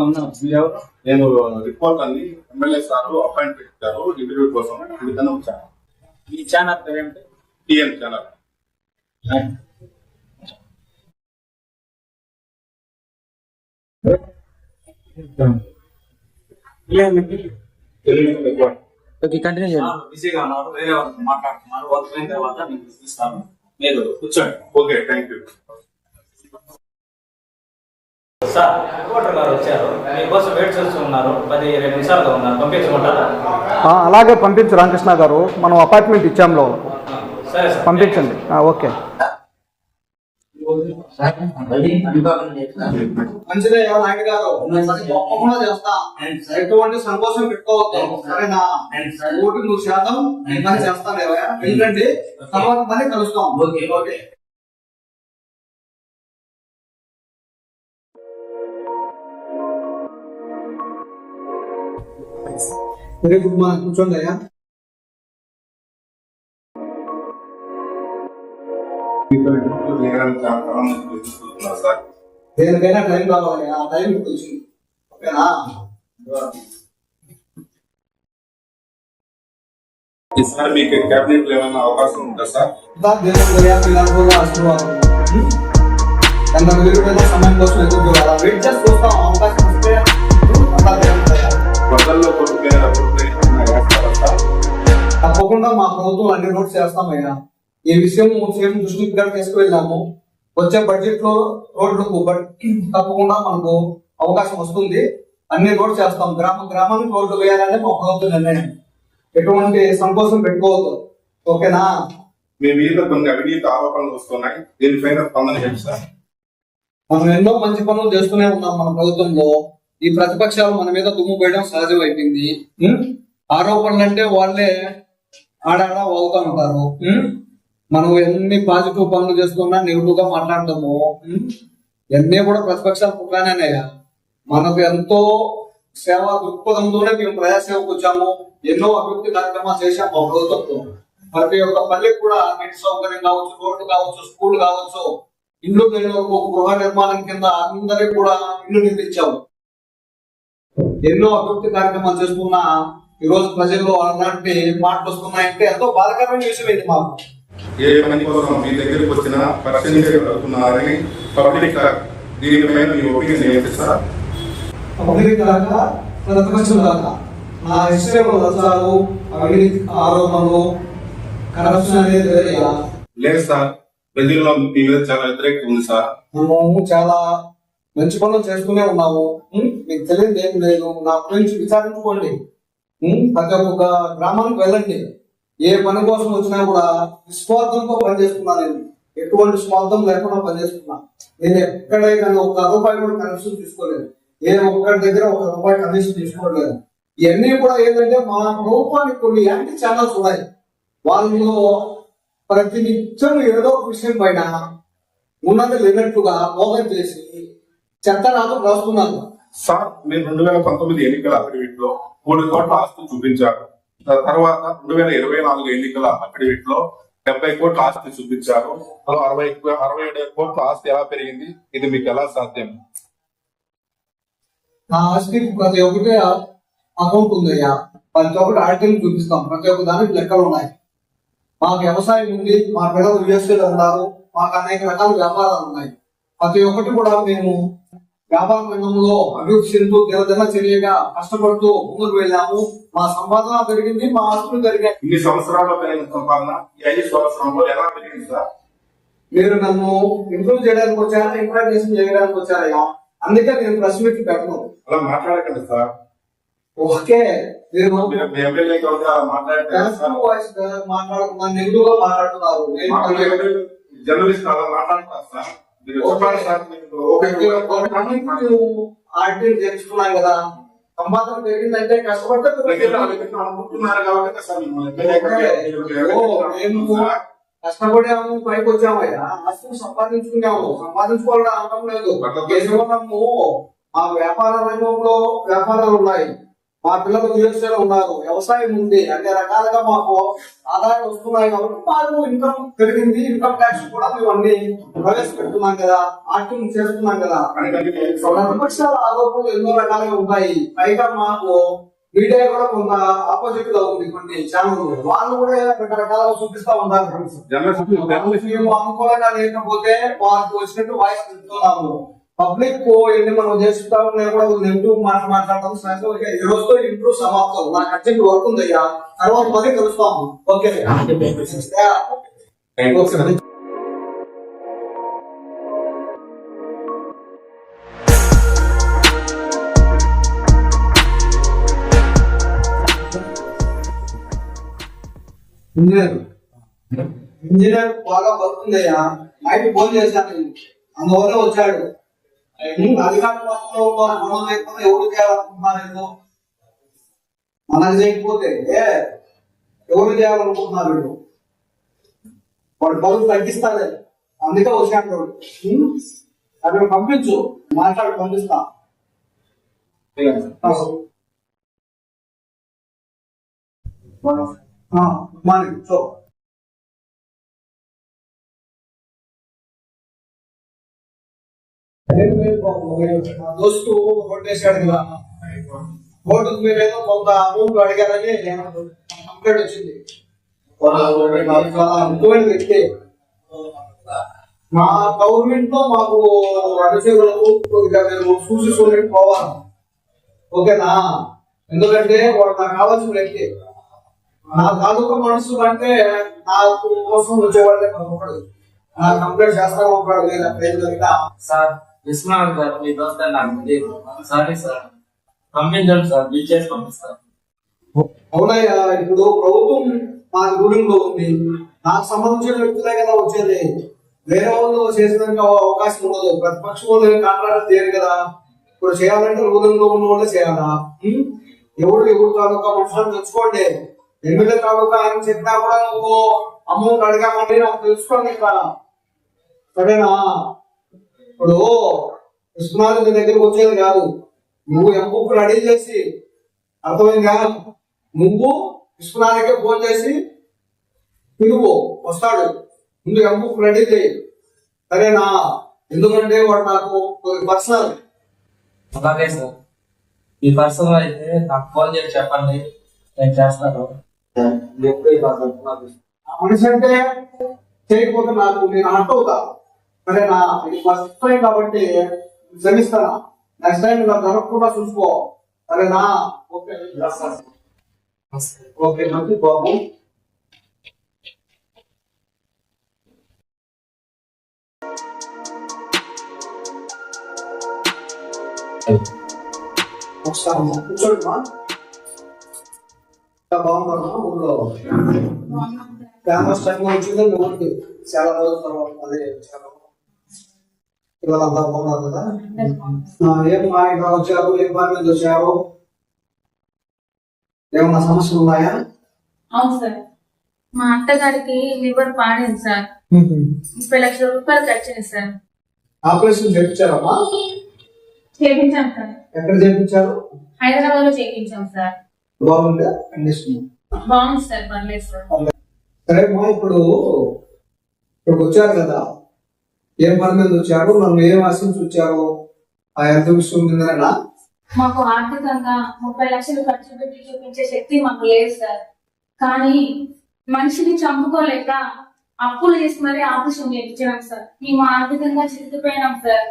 ఉన్నాను. మీరు ఎవరు? నేను రిపోర్ట్ అని ఎమ్మెల్యే సార్ అపాయింట్ పెట్టారు ఇంటర్వ్యూ కోసం, అందుకని వచ్చాను. ఈ ఛానల్ పేరు ఏమిటి? TN channel. ఓకే, కంటిన్యూ చేయండి. బిజీగా ఉన్నారు, వేరే వాళ్ళతో మాట్లాడుతున్నారు. వాళ్ళు అయిన తర్వాత నేను ఇస్తాను, మీరు కూర్చోండి. Okay, thank you. Sir, reporter గారు వచ్చారు, మీకోసం వెయిట్ చేస్తూ ఉన్నారు. 10-20 నిమిషాలుగా ఉన్నారు, పంపించమంటారా? అలాగే పంపించు రామకృష్ణ గారు, మనం అపార్ట్మెంట్ ఇచ్చాంలో సరే సార్, పంపించండి. ఓకే, మంచిదయ్యా నాయుడు గారు, తప్పకుండా చేస్తా. ఎటువంటి సంకోచం పెట్టుకోవద్దు, సరేనా? 100% నేను పని చేస్తాను. ఎందుకంటే తర్వాత మళ్ళీ కలుస్తాం. Okay okay. Very good morning, కూర్చోండి అయ్యా. సార్ దేనికైనా టైం కావాలి, ఆ టైం వచ్చింది. ఓకేనా? ఈసారి మీకు క్యాబినెట్ లో ఏమైనా అవకాశం ఉందా సార్? ఆశీర్వాదం సమయం కోసం ఎదురు చూడాలి. వెయిట్ చేసి చూస్తాం, అవకాశం వస్తే వరదల్లో కొట్టుకునేటప్పుడు వేస్తారా సార్? తప్పకుండా మా ప్రభుత్వం అన్ని రోడ్స్ చేస్తామయ్యా. ఈ విషయం సీఎం దృష్టికి కూడా తీసుకువెళ్ళాము. వచ్చే బడ్జెట్ లో రోడ్లకు తప్పకుండా మనకు అవకాశం వస్తుంది. అన్ని రోడ్స్ చేస్తాం. గ్రామానికి రోడ్లు వేయాలని మా ప్రభుత్వం నిర్ణయం. ఎటువంటి సంకోచం పెట్టుకోవద్దు, ఓకేనా? మీ మీద కొన్ని అవినీతి ఆరోపణలు వస్తున్నాయి, దీనిపైన స్పందన చేయండి సార్. మనం ఎన్నో మంచి పనులు చేస్తూనే ఉన్నాం మన ప్రభుత్వంలో. ఈ ప్రతిపక్షాలు మన మీద దుమ్ము పోయడం సహజం అయిపోయింది. ఆరోపణలు అంటే వాళ్ళే ఆడాడ వాగుతూ ఉంటారు. మనం ఎన్ని పాజిటివ్ పనులు చేస్తున్నా నెగిటివ్ గా మాట్లాడతాము. ఎన్ని కూడా ప్రతిపక్షాలు పుట్టానయ్యా. మనకు ఎంతో సేవా దృక్పథంతోనే మేము ప్రజాసేవకు వచ్చాము. ఎన్నో అభివృద్ధి కార్యక్రమాలు చేశాము మా ప్రభుత్వంతో. ప్రతి ఒక్క పల్లెకి కూడా నీటి సౌకర్యం కావచ్చు, రోడ్డు కావచ్చు, స్కూల్ కావచ్చు, ఇల్లు గృహ నిర్మాణం కింద అందరికి కూడా ఇల్లు నిర్మించాము. ఎన్నో అభివృద్ధి కార్యక్రమాలు చేస్తున్నా ఈ రోజు ప్రజల్లో అలాంటి మాటలు వస్తున్నాయంటే ఎంతో బాధాకరమైన విషయం ఇది మాకు. ఏ పని కోసం మీ దగ్గరికి వచ్చిన పరిశీలిస్తున్నారని పబ్లిక్ దీనిపైన మీ ఒపీనియన్ ఏంటి సార్? పబ్లిక్ దాకా ప్రతిపక్షం దాకా నా ఇష్టం లంచాలు, అవినీతి ఆరోపణలు, కరప్షన్ అనేది లేదు సార్. ప్రజల్లో మీ మీద చాలా వ్యతిరేకత ఉంది సార్. మేము చాలా మంచి పనులు చేస్తూనే ఉన్నాము. మీకు తెలియదు ఏం లేదు. నా గురించి విచారించుకోండి. ప్రతి ఒక్క గ్రామానికి వెళ్ళండి. ఏ పని కోసం వచ్చినా కూడా నిస్వార్థంతో పనిచేస్తున్నాను. నేను ఎటువంటి స్వార్థం లేకుండా పనిచేస్తున్నా. నేను ఎక్కడైనా ఒక రూపాయి కూడా కమిషన్ తీసుకోలేదు. ఏ ఒక్కరి దగ్గర ఒక రూపాయి కమిషన్ తీసుకోలేదు. ఇవన్నీ కూడా ఏంటంటే మా ప్రభుత్వానికి కొన్ని యాంటీ ఛానల్స్ ఉన్నాయి. వాళ్ళు ప్రతి నిత్యం ఏదో ఒక విషయం పైన ఉన్నది లేనట్టుగా మోసం చేసి చెత్త రాత్రులు రాస్తున్నారు. సార్, మీరు 2019 ఎన్నికల అఫిడవిట్ లో 3 కోట్ల ఆస్తి చూపించారు. తర్వాత 2024 ఎన్నికల అఫిడవిట్ లో 70 కోట్ల ఆస్తి చూపించారు. 67 కోట్ల ఆస్తి ఎలా పెరిగింది? ఇది మీకు ఎలా సాధ్యం? నా ఆస్తికి ప్రతి ఒక్కటి అకౌంట్ ఉందయ్యా. ప్రతి ఒక్కటి ఆర్టికల్ చూపిస్తాం. ప్రతి ఒక్క దానికి లెక్కలు ఉన్నాయి. మా వ్యవసాయం ఉంది, మా పిల్లలు యుఎస్ఏలో ఉన్నారు, మాకు అనేక రకాల వ్యాపారాలు ఉన్నాయి. ప్రతి ఒక్కటి కూడా మేము వ్యాపార రంగంలో అభివృద్ధి చెందుతూ దినదిన చర్యగా కష్టపడుతూ ముందుకు వెళ్ళాము. మా సంపాదన పెరిగింది, మా ఆస్తులు పెరిగాయి. ఇన్ని సంవత్సరాల్లో పెరిగిన సంపాదన ఈ 5 సంవత్సరంలో ఎలా పెరిగింది సార్? మీరు నన్ను ఇంప్రూవ్ చేయడానికి వచ్చారా, ఇంప్రూవ్మేషన్ చేయడానికి వచ్చారయ్యా? అందుకే నేను ప్రెస్ మీట్ పెట్టను. అలా మాట్లాడకండి సార్. ఓకే, మీరు మాట్లాడుతున్నారు. నెగిటివ్ గా మాట్లాడుతున్నారు. జర్నలిస్ట్ అలా మాట్లాడతారు సార్. ఆర్టీ తెలుసుకున్నాం కదా. సంపాదన పెరిగిందంటే కష్టపడితే అనుకుంటున్నారు కాబట్టి కష్టపడాము, పైకి వచ్చామయ్యా. ఆస్తులు సంపాదించుకున్నాము. సంపాదించుకోవడం అనడం లేదు. కేవలము మా వ్యాపార రంగంలో వ్యాపారాలు ఉన్నాయి. మా పిల్లలు యుఎస్ఏలో ఉన్నారు, వ్యవసాయం ఉంది, అన్ని రకాలుగా మాకు ఆదాయం వస్తున్నాయి కాబట్టి మాకు ఇన్కమ్ పెరిగింది. ఇన్కమ్ ట్యాక్స్ కూడా మేము అన్ని ప్రవేశపెడుతున్నాం కదా, యాక్టింగ్ చేస్తున్నాం కదా. ప్రతిపక్షాల ఆరోపణలు ఎన్నో రకాలుగా ఉంటాయి. పైగా మాకు మీడియా కూడా కొంత ఆపోజిట్ గా ఉంది. కొన్ని ఛానల్ వాళ్ళు కూడా రకరకాలుగా చూపిస్తా ఉంటారు. మేము అనుకూలంగా లేకపోతే వాళ్ళకి వచ్చినట్టు వాయిస్ చెప్తున్నాము. పబ్లిక్ ఎన్ని మనం చేస్తాం కూడా నెగిటివ్ మాట్లాడటం సహజం. ఈ రోజుతో ఇంప్రూవ్ సమాప్తం. నాకు అర్జెంట్ వర్క్ ఉంది అయ్యా, తర్వాత మళ్ళీ కలుస్తాము. ఓకే ఇంజనీర్ బాగా బతుందయ్యా. నైట్ ఫోన్ చేశాను, అందువల్ల వచ్చాడు. అధికార పక్షంలో ఉన్నారు, మనం లేకపోతే ఎవరు చేయాలనుకుంటున్నారు? మనకు చేయకపోతే ఎవరు చేయాలనుకుంటున్నారు? వాడు బరువు తగ్గిస్తాడే, అందుకే వచ్చాడు. అక్కడ పంపించు, మాట్లాడి పంపిస్తా. మార్నింగ్ సో దోస్తు కొట్టేశాడు కదా, కోర్టుకు మీరేదో కొంత అమౌంట్ అడిగారని కంప్లైంట్ వచ్చింది. ముఖ్యమైన వ్యక్తి మా గవర్నమెంట్ లో మాకు అనుచరులకు చూసి పోవాలి. ఓకేనా? ఎందుకంటే వాడు నాకు కావాల్సిన వ్యక్తి. నా తాలూకా మనసు అంటే నాకు కోసం వచ్చేవాళ్ళే ఒకడు. నా కంప్లైంట్ చేస్తాను ఒకడు లేదా సార్ విశ్వనాథ్ గారు మీ దోస్త నాకు తెలియదు. సారీ సార్, పంపించండి సార్, బిల్ చేసి పంపిస్తాను. అవునయ్యా, ఇప్పుడు ప్రభుత్వం మా రూలింగ్ లో ఉంది. నాకు సంబంధించిన వ్యక్తులే కదా వచ్చేది. వేరే వాళ్ళు చేసేదానికి అవకాశం ఉండదు. ప్రతిపక్షం వాళ్ళు కాంట్రాక్ట్ చేయరు కదా. ఇప్పుడు చేయాలంటే రూలింగ్ లో ఉన్న వాళ్ళే చేయాలా? ఎవరు తాలూకా మనుషులను తెచ్చుకోండి. ఎమ్మెల్యే తాలూకా ఆయన చెప్పినా కూడా నువ్వు అమౌంట్ అడగామని నాకు తెలుసుకోండి ఇక్కడ, సరేనా? ఇప్పుడు విశ్వనాథ్ దగ్గరికి వచ్చేది కాదు, నువ్వు ఎంపుకు రెడీ చేసి, అర్థమైందా? నువ్వు విశ్వనాథకే ఫోన్ చేసి పిలువు, వస్తాడు. ముందు ఎంపుకు రెడీ చేయి, సరేనా? ఎందుకంటే వాడు నాకు పర్సనల్. అలాగే సార్, ఈ పర్సనల్ అయితే నాకు కాల్ చేసి చెప్పండి, నేను చేస్తాను. మనిషి అంటే చేయకపోతే నాకు నేను హర్ట్ అవుతా, సరేనా? ఇది ఫస్ట్ టైం కాబట్టి క్షమిస్తానా. నెక్స్ట్ టైం నాకు జరగకుండా చూసుకో, సరేనా? ఓకే ఓకే మంచి బాబు. ఒకసారి కూర్చోండి మా. బాగున్నారా ఊళ్ళో? ఫేమస్ టైం వచ్చింది ఊరికి చాలా రోజుల తర్వాత. అదే ఇవాళ అంతా బాగున్నారు కదా? ఏం మా ఇక్కడ వచ్చారు, ఏం పని మీద వచ్చారు? ఏమన్నా సమస్యలు ఉన్నాయా? అవును సార్, మా అత్తగారికి లివర్ పాడింది సార్. 30 లక్షల రూపాయలు ఖర్చు సార్. ఆపరేషన్ చేయించారమ్మా? చేయించాం సార్. ఎక్కడ చేయించారు? హైదరాబాద్ లో చేయించాం సార్. బాగుందా కండిషన్? బాగుంది సార్, పర్లేదు సార్. సరేమ్మా, ఇప్పుడు వచ్చారు కదా, ఏం పని మీద వచ్చారు? నన్ను ఏం ఆశించి వచ్చారు? ఆ ఎంత విషయం ఉందినా? మాకు ఆర్థికంగా 30 లక్షలు ఖర్చు పెట్టి చూపించే శక్తి మాకు లేదు సార్. కానీ మనిషిని చంపుకోలేక అప్పులు చేసి మరీ ఆపరేషన్ చేయించాం సార్. మేము ఆర్థికంగా చితికిపోయినాం సార్.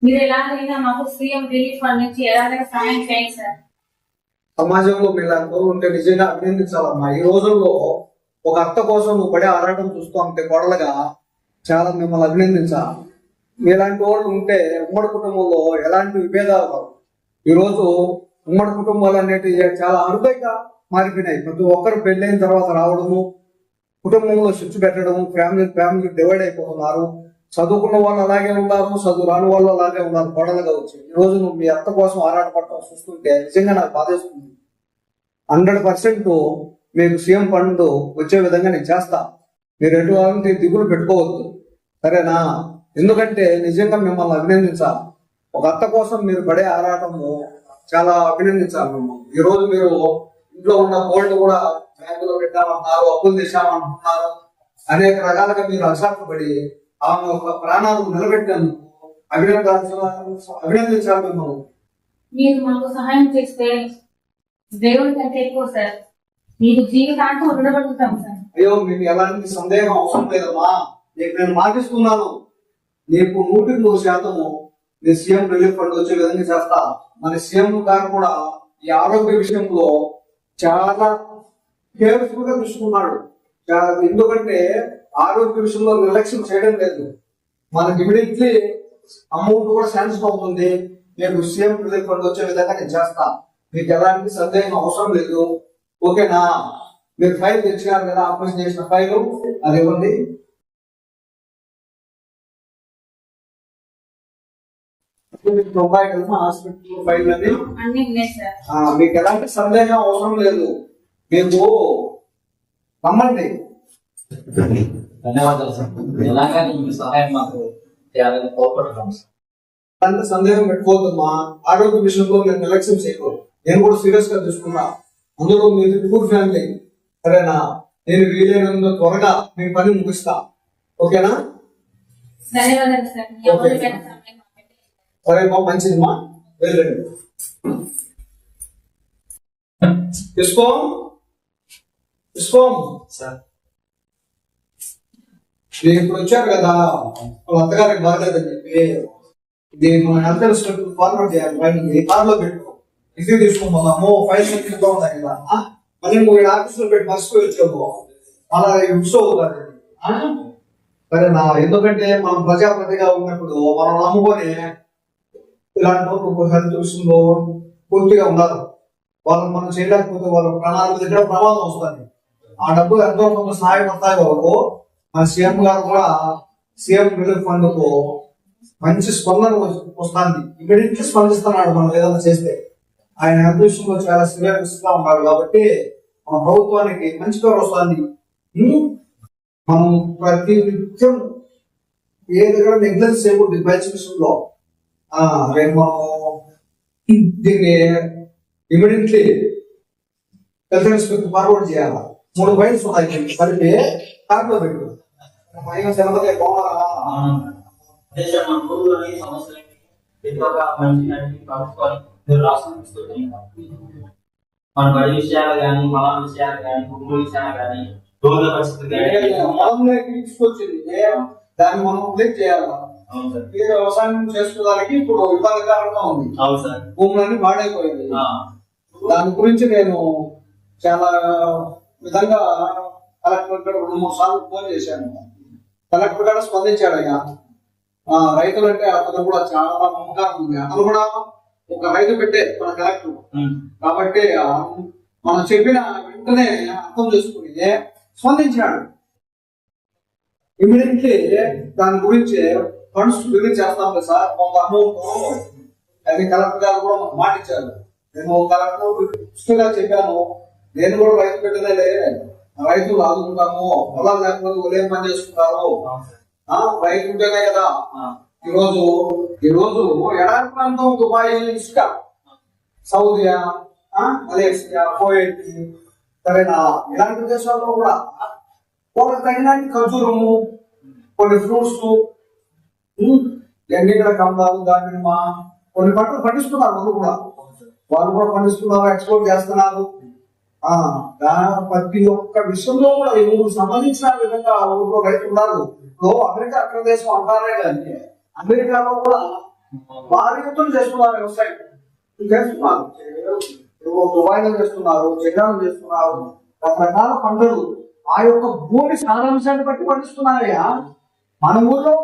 మీరు ఎలాగైనా మాకు సీఎం రిలీఫ్ ఫండ్ నుంచి ఎలాగైనా సహాయం చేయండి సార్. సమాజంలో మీలాంటి ఉంటే నిజంగా అభినందించాలమ్మా. ఈ రోజుల్లో ఒక అత్త కోసం నువ్వు పడే ఆరాటం చూస్తూ ఉంటే కొడలుగా చాలా మిమ్మల్ని అభినందించాలి. మీలాంటి వాళ్ళు ఉంటే ఉమ్మడి కుటుంబంలో ఎలాంటి విభేదాలు రావు. ఈరోజు ఉమ్మడి కుటుంబాలు అనేటివి చాలా అరుదుగా మారిపోయినాయి. ప్రతి ఒక్కరు పెళ్ళైన తర్వాత రావడము, కుటుంబంలో స్విచ్ పెట్టడము, ఫ్యామిలీ డివైడ్ అయిపోతున్నారు. చదువుకున్న వాళ్ళు అలాగే ఉన్నారు, చదువు రాని వాళ్ళు అలాగే ఉన్నారు. కొడలుగా వచ్చి ఈ రోజు నువ్వు మీ అత్త కోసం ఆరాటపడటం చూస్తుంటే నిజంగా నాకు బాధేస్తుంది. 100% మీకు సీఎం ఫండ్ వచ్చే విధంగా నేను చేస్తా. మీరు ఎటువంటి దిగులు పెట్టుకోవద్దు, సరేనా? ఎందుకంటే నిజంగా మిమ్మల్ని అభినందించాలి. ఒక అత్త కోసం మీరు పడే ఆరాటము చాలా అభినందించాలి మేము. ఈ రోజు మీరు ఇంట్లో ఉన్న గోల్డ్ కూడా బ్యాంకులో పెట్టామంటున్నారు, అప్పులు తెచ్చామంటున్నారు, అనేక రకాలుగా మీరు అశాంతపడి ఆమె ఒక ప్రాణాలను నిలబెట్టాను. అభినందించాలి మేము. మీరు మాకు సహాయం చేస్తే దేవుడి కంటే ఎక్కువ సార్. మీకు జీవితాంతం రుణపడుతాం సార్. అయ్యో మీకు ఎలాంటి సందేహం అవసరం లేదమ్మా. నీకు నేను మాటిస్తున్నాను, నీకు 100% నేను సీఎం రిలీఫ్ ఫండ్ వచ్చే విధంగా చేస్తా. మన సీఎం గారు కూడా ఈ ఆరోగ్య విషయంలో చాలా కేర్ఫుల్ గా చూసుకున్నాడు. ఎందుకంటే ఆరోగ్య విషయంలో నిర్లక్ష్యం చేయడం లేదు. మనకి ఇమీడియట్లీ అమౌంట్ కూడా శాంక్షన్ అవుతుంది. మీకు సీఎం రిలీఫ్ ఫండ్ వచ్చే విధంగా నేను చేస్తా. మీకు ఎలాంటి సందేహం అవసరం లేదు. ఓకేనా? మీరు ఫైల్ తెచ్చినారు కదా, ఆపరేషన్ చేసిన ఫైల్ అది ఇవ్వండి. హాస్పిటల్ ఫైల్ అని అన్ని ఉన్నాయి సార్. మీకు ఎలాంటి సందేహం అవసరం లేదు. మీకు రమ్మండి. ధన్యవాదాలు సార్. ఎలాగైనా మీ సహాయం మాకు చేయాలని కోరుకుంటున్నాం సార్. అంత సందేహం పెట్టుకోవద్దమ్మా. ఆరోగ్య విషయంలో నేను నిర్లక్ష్యం చేయకూడదు. నేను కూడా సీరియస్ గా తీసుకున్నా. అందులో మీరు పూర్ ఫ్యామిలీ, సరేనా? నేను వీలైనంత త్వరగా మీ పని ముగిస్తా. ఓకేనా? ధన్యవాదాలు సార్. మీ అమూల్యమైన సమయం మాకు ఇచ్చారు. సరే మా మంచిదిమ్మా, వెళ్ళండి. పుష్పం సార్ మీరు ఇప్పుడు వచ్చారు కదా, వాళ్ళ అత్తగారికి బాగలేదని చెప్పి ఇది మన హెల్త్ ఇన్స్పెక్టర్ ఫార్వర్డ్ చేయాలి. పైన కార్లో పెట్టుకో, ఇది తీసుకుందాము. ఫైల్ సెక్యూరిటీగా ఉంటాయి కదా, మళ్ళీ నువ్వు ఆఫీస్ లో పెట్టి మర్చిపోయి వచ్చావు, అలా మిస్ అవుతుంది. సరేనా? ఎందుకంటే మనం ప్రజాప్రతిగా ఉన్నప్పుడు మనం నమ్ముకొని ఇలాంటి హెల్త్ విషయంలో పూర్తిగా ఉన్నారు. వాళ్ళని మనం చేయలేకపోతే వాళ్ళ ప్రాణాల దగ్గర ప్రమాదం వస్తుంది. ఆ డబ్బులు ఎంతో కొంత సహాయపడతాయి వాళ్ళకు. మన సీఎం గారు కూడా సీఎం రిలీఫ్ ఫండ్ కు మంచి స్పందన వస్తుంది. ఇమీడియట్లీ స్పందిస్తున్నాడు మనం ఏదైనా చేస్తే. ఆయన హెల్త్ విషయంలో చాలా సీరియస్ గా ఉన్నాడు కాబట్టి మన ప్రభుత్వానికి మంచి పేరు వస్తుంది. మనం ప్రతి నిత్యం ఏ దగ్గర నెగ్లెక్ట్ చేయకూడదు బయట విషయంలో. రేపు మనం దీన్ని ఇమీడియట్లీ హెల్త్ ఇన్స్పెక్టర్ ఫార్వర్డ్ చేయాలి. 3 ఫైల్స్ ఉన్నాయి కలిపి కార్లో పెట్టు. మన బడి విషయాలు కానీ, పొలం విషయాలు కానీ, కుటుంబ విషయాలు కానీ, రోడ్ల పరిస్థితులు తీసుకొచ్చింది దాన్ని మనం క్లిక్ చేయాలి. మీరు వ్యవసాయం చేసుకోవడానికి ఇప్పుడు ఇబ్బందికరంగా ఉంది. అవును సార్. భూములన్నీ పాడైపోయింది. దాని గురించి నేను చాలా విధంగా కలెక్టర్ గారు 2-3 సార్లు ఫోన్ చేశాను. కలెక్టర్ గారు స్పందించాడు. అయ్యా రైతులు అంటే అతను కూడా చాలా నమ్మకం ఉంది. అతను కూడా ఒక రైతు పెట్టే మన కలెక్టర్ కాబట్టి మనం చెప్పిన వెంటనే అర్థం చేసుకుని స్పందించాడు. ఇమీడియట్లీ దాని గురించి ఫండ్స్ రిలీజ్ చేస్తాం కదా సార్. కొంత అమౌంట్ అది కలెక్టర్ గారు కూడా మనకు మాట ఇచ్చారు. నేను కలెక్టర్ చెప్పాను, నేను కూడా రైతు పెట్టలే, రైతులు ఆదుకుంటాము, పొలాలు లేకపోతే ఒలే పని చేసుకుంటారు, రైతు ఉంటేనే కదా. ఈరోజు ఎడారి ప్రాంతం దుబాయ్, ఇసుక, సౌదియా, మలేషియా, కోయేట్, సరేనా, ఇలాంటి దేశాల్లో కూడా వాళ్ళకి తగినట్టు ఖర్జూరము, కొన్ని ఫ్రూట్స్, ఎండిగడ కందాలు, దానిమ్మ, కొన్ని పంటలు పండిస్తున్నారు. వాళ్ళు కూడా పండిస్తున్నారు, ఎక్స్పోర్ట్ చేస్తున్నారు. ప్రతి ఒక్క విషయంలో కూడా ఊరు సంబంధించిన విధంగా ఊళ్ళో రైతులు ఉన్నారు. అమెరికా అక్కడ దేశం అంటారే కానీ అమెరికాలో కూడా భారీ ఎత్తున చేస్తున్నారు, వ్యవసాయం చేస్తున్నారు. దుబాయ్లో చేస్తున్నారు, చైనాలో చేస్తున్నారు. రకరకాల పంటలు ఆ యొక్క భూమి సారాంశాన్ని బట్టి పండిస్తున్నారయ్యా. మన ఊర్లో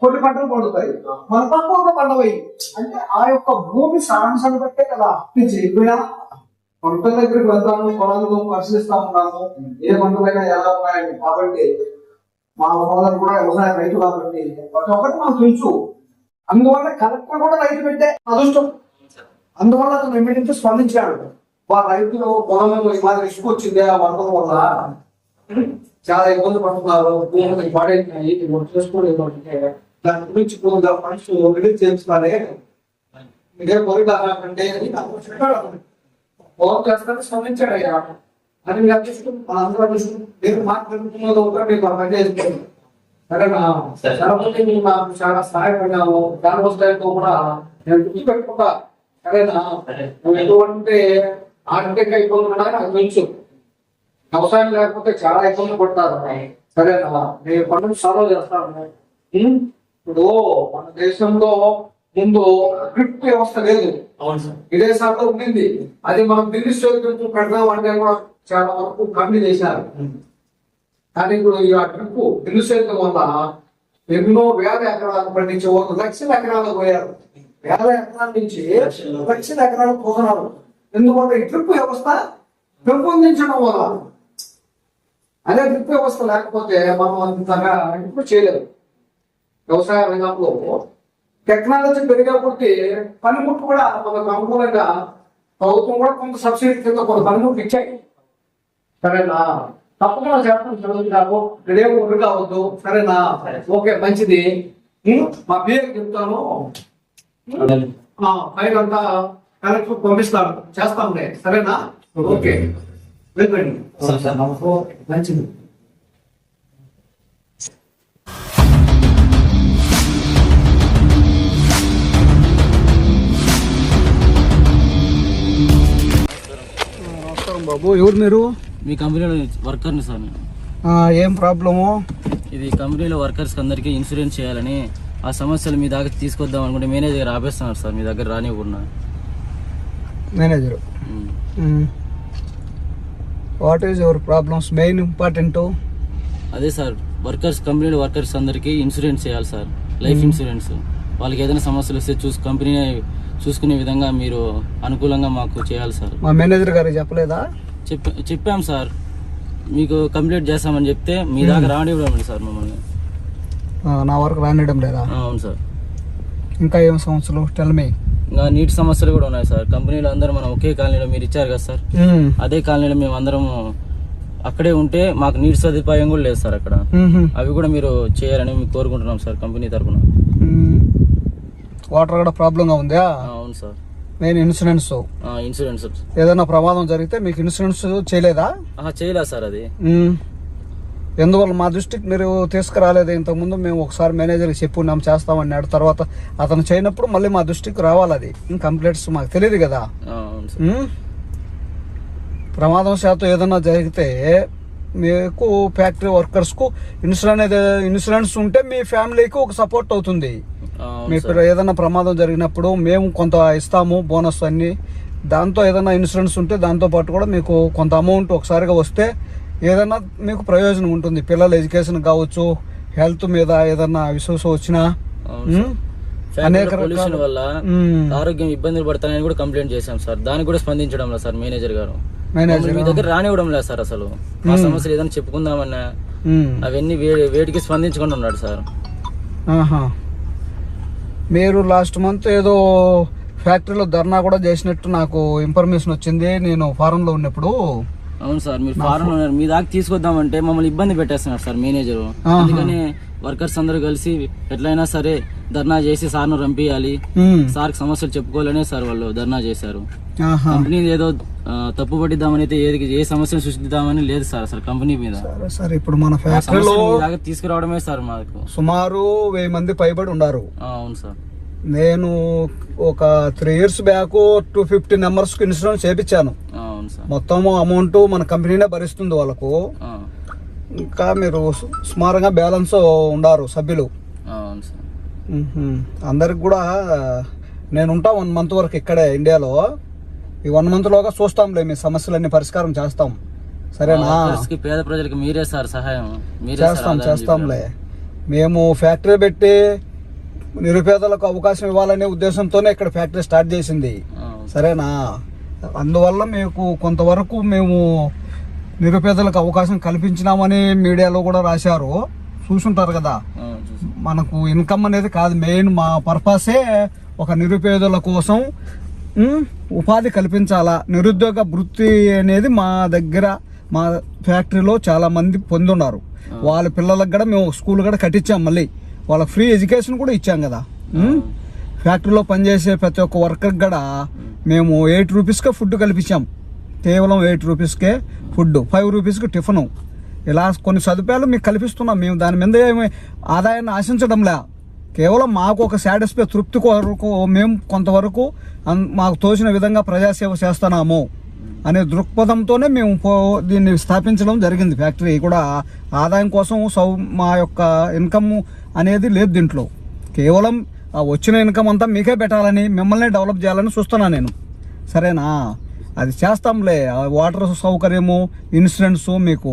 కొన్ని పంటలు పండుతాయి, మన పక్క పండవయి. అంటే ఆ యొక్క భూమి సారాంశాన్ని బట్టే కదా చెప్పినా. పంటల దగ్గరికి వెళ్తాము, పొలాలను పరిశీలిస్తా ఉన్నాము, ఏ పంటలైనా ఎలా ఉన్నాయని. కాబట్టి మా సోదరు కూడా వ్యవసాయ రైతు కాబట్టి ప్రతి ఒక్కటి మనకు తెలుసు. అందువల్ల కలెక్టర్ కూడా రైతు పెట్టే అదృష్టం. అందువల్ల అతను ఇమ్మీడియట్ స్పందించాడు. వాళ్ళ రైతులు పొలంలో ఈ మాదిరి ఇసుకు వచ్చింది, ఆ వరదల వల్ల చాలా ఇబ్బంది పడుతున్నారు, భూములు పాడైతున్నాయి, చేసుకోలేదు. దాని గురించి ఫండ్స్ రిలీజ్ చేస్తున్నారే. ఇదే కోరిక అంటే ఫోన్ చేస్తాను స్పందించాడు అయ్యా అని మీరు చూసుకుని మనందరం చూసుకుని మీరు మాట్లాడుతున్నది ఒకటి మీకు పని చేస్తుంది సరేనా లేకపోతే మీరు మాకు చాలా సహాయపడినాము దానికోసం కూడా నేను గుర్తుపెట్టుకుంటా సరేనా నువ్వు ఎటువంటి ఆర్థిక ఇబ్బందులు ఉన్నాయో నాకు తెలుసు వ్యవసాయం లేకపోతే చాలా ఇబ్బందులు పడతారు సరేనా నేను పనులు సాల్వ్ చేస్తాను ఇప్పుడు మన దేశంలో ముందు డ్రిప్ వ్యవస్థ లేదు విదేశాల్లో ఉండింది అది మనం ఢిల్లీ స్టోర్ పెడదాం అంటే కూడా చాలా వరకు కమ్మి చేశారు కానీ ఇప్పుడు ఈ డ్రిప్ ఢిల్లీ స్టోర్ వల్ల ఎన్నో వేల ఎకరాలు పండించే 1 లక్షల ఎకరాలు పోయారు. వేల ఎకరాల నుంచి లక్షల ఎకరాలు పోతున్నారు. ఎందుకంటే ఈ డ్రిప్ వ్యవస్థ పెంపొందించడం వల్ల. అదే డ్రిప్ వ్యవస్థ లేకపోతే మనం అంతగా ఇప్పుడు చేయలేదు. వ్యవసాయ రంగంలో టెక్నాలజీ పెరిగేప్పటికీ పనిముట్లు కూడా మనకు అనుకూలంగా ప్రభుత్వం కూడా కొంత సబ్సిడీ కింద కొంత పనిముట్లు ఇచ్చాయి. సరేనా తప్పకుండా చేస్తాం చదువుతాము ఇదేమో ఒళ్ళు కావద్దు. సరేనా ఓకే మంచిది. మా బియ్యం చెప్తాను పైనంతా కలెక్టర్ పంపిస్తాను చేస్తాంలే. సరేనా ఓకే వెళ్ళండి. మంచిది. నమస్కారం బాబు. ఎవరు మీరు? మీ కంపెనీలో వర్కర్ని సార్ నేను. ఏం ప్రాబ్లము? ఇది కంపెనీలో వర్కర్స్కి అందరికీ ఇన్సూరెన్స్ చేయాలని ఆ సమస్యలు మీ దగ్గర తీసుకొద్దాం అనుకుంటే మేనేజర్ ఆపేస్తున్నారు సార్, మీ దగ్గర రానివ్వకుండా. Manager what is your problems main important? అదే సార్ వర్కర్స్ కంపెనీలో వర్కర్స్ అందరికీ ఇన్సూరెన్స్ చేయాలి సార్, లైఫ్ ఇన్సూరెన్స్. వాళ్ళకి ఏదైనా సమస్యలు వస్తే కంపెనీ చూసుకునే విధంగా మీరు అనుకూలంగా మాకు చేయాలి సార్. మా మేనేజర్ గారికి చెప్పలేదా? చెప్పాం సార్, మీకు కంప్లీట్ చేస్తామని చెప్తే మీ దాకా రానివ్వడం సార్ మమ్మల్ని. నా వరకు రానివ్వడం లేదా? అవును సార్. ఇంకా ఏం సమస్యలు టెల్ మీ. ఇంకా నీటి సమస్యలు కూడా ఉన్నాయి సార్. కంపెనీలో అందరం మనం ఒకే కాలనీలో మీరు ఇచ్చారు కదా సార్, అదే కాలనీలో మేము అందరం అక్కడే ఉంటే మాకు నీటి సదుపాయం కూడా లేదు సార్ అక్కడ. అవి కూడా మీరు చేయాలని మీకు కోరుకుంటున్నాం సార్ కంపెనీ తరఫున. వాటర్ కూడా ప్రాబ్లంగా ఉందా? అవును సార్. మెయిన్ ఇన్సూరెన్స్ ఏదైనా ప్రమాదం జరిగితే మీకు ఇన్సూరెన్స్ చేయలేదా? చేయలేదు సార్. అది ఎందువల్ల మా దృష్టికి మీరు తీసుకురాలేదు? ఇంతకుముందు మేము ఒకసారి మేనేజర్కి చెప్పున్నాం చేస్తామన్నాడు, తర్వాత అతను చేయనప్పుడు మళ్ళీ మా దృష్టికి రావాలి. అది కంప్లైంట్స్ మాకు తెలియదు కదా. ప్రమాదం శాతం ఏదైనా జరిగితే మీకు ఫ్యాక్టరీ వర్కర్స్కు ఇన్సూరెన్స్ ఉంటే మీ ఫ్యామిలీకి ఒక సపోర్ట్ అవుతుంది. మీకు ఏదైనా ప్రమాదం జరిగినప్పుడు మేము కొంత ఇస్తాము బోనస్ అన్ని. దాంతో ఏదైనా ఇన్సూరెన్స్ ఉంటే దాంతో పాటు కూడా మీకు కొంత అమౌంట్ ఒకసారిగా వస్తే ఏదైనా మీకు ప్రయోజనం ఉంటుంది. పిల్లల ఎడ్యుకేషన్ కావచ్చు, హెల్త్ మీద ఏదన్నా విశ్వాసం వచ్చినా అనేక పొల్యూషన్ వల్ల ఆరోగ్యం ఇబ్బందులు పడతాయని కూడా కంప్లైంట్ చేశాం సార్. దానికి కూడా స్పందించడం లేదు సార్ మేనేజర్ గారు. మీ దగ్గర రానివ్వడం లేదు సార్. అసలు మా సమస్యలు ఏదైనా చెప్పుకుందామన్నా అవన్నీ వేటికి స్పందించకుండా ఉన్నాడు సార్. మీరు లాస్ట్ మంత్ ఏదో ఫ్యాక్టరీలో ధర్నా కూడా చేసినట్టు నాకు ఇన్ఫర్మేషన్ వచ్చింది నేను ఫారంలో ఉన్నప్పుడు. అవును సార్, మీరు ఫారంలో ఉన్నారు. మీ దాకా తీసుకొద్దామంటే మమ్మల్ని ఇబ్బంది పెట్టేస్తున్నారు సార్ మేనేజర్. అందుకని వర్కర్స్ అందరూ కలిసి ఎట్లయినా సరే ధర్నా చేసి సార్ను రంపించాలి, సార్ సమస్యలు చెప్పుకోవాలనే సార్ వాళ్ళు ధర్నా చేశారు. కంపెనీ ఏదో తప్పు పట్టిద్దామని అయితే ఏ సమస్యను సృష్టిద్దామని లేదు సార్ అసలు కంపెనీ మీద. సార్ ఇప్పుడు మన ఫ్యాక్టరీలో తీసుకురావడమే సార్ మాకు సుమారు 1000 మంది పైబడి ఉన్నారు. అవును సార్. నేను ఒక 3 years బ్యాక్ 250 members కు ఇన్సూరెన్స్ చేపించాను. మొత్తం అమౌంట్ మన కంపెనీనే భరిస్తుంది వాళ్ళకు. ఇంకా మీరు సుమారుగా బ్యాలెన్స్ ఉండారు సభ్యులు. అందరికి కూడా నేను ఉంటా 1 month వరకు ఇక్కడే ఇండియాలో. ఈ 1 month లోగా చూస్తాంలే మీ సమస్యలన్నీ పరిష్కారం చేస్తాం. సరేనా? పేద ప్రజలకు మీరే సార్ సహాయం చేస్తాంలే. మేము ఫ్యాక్టరీ పెట్టి నిరుపేదలకు అవకాశం ఇవ్వాలనే ఉద్దేశంతోనే ఇక్కడ ఫ్యాక్టరీ స్టార్ట్ చేసింది. సరేనా? అందువల్ల మీకు కొంతవరకు మేము నిరుపేదలకు అవకాశం కల్పించినామని మీడియాలో కూడా రాశారు, చూసుంటారు కదా. మనకు ఇన్కమ్ అనేది కాదు మెయిన్, మా పర్పసే ఒక నిరుపేదల కోసం ఉపాధి కల్పించాలా. నిరుద్యోగ వృత్తి అనేది మా దగ్గర మా ఫ్యాక్టరీలో చాలా మంది పొందున్నారు. వాళ్ళ పిల్లలకు కూడా మేము స్కూల్ కూడా కట్టించాం, మళ్ళీ వాళ్ళకి ఫ్రీ ఎడ్యుకేషన్ కూడా ఇచ్చాం కదా. ఫ్యాక్టరీలో పనిచేసే ప్రతి ఒక్క వర్కర్కి కూడా మేము 8 రూపీస్కే ఫుడ్ కల్పించాం. కేవలం 8 రూపీస్కే ఫుడ్, 5 రూపీస్కి టిఫను. ఇలా కొన్ని సదుపాయాలు మీకు కల్పిస్తున్నాం. మేము దాని మీద ఏమి ఆదాయాన్ని ఆశించడంలే. కేవలం మాకు ఒక సాటిస్ఫై తృప్తి కొరకు మేము కొంతవరకు మాకు తోచిన విధంగా ప్రజాసేవ చేస్తున్నాము అనే దృక్పథంతోనే మేము దీన్ని స్థాపించడం జరిగింది. ఫ్యాక్టరీ కూడా ఆదాయం కోసం మా యొక్క ఇన్కమ్ అనేది లేదు దీంట్లో. కేవలం ఆ వచ్చిన ఇన్కమ్ అంతా మీకే పెట్టాలని, మిమ్మల్ని డెవలప్ చేయాలని చూస్తున్నాను నేను. సరేనా? అది చేస్తాంలే. వాటర్ సౌకర్యము, ఇన్సూరెన్స్ మీకు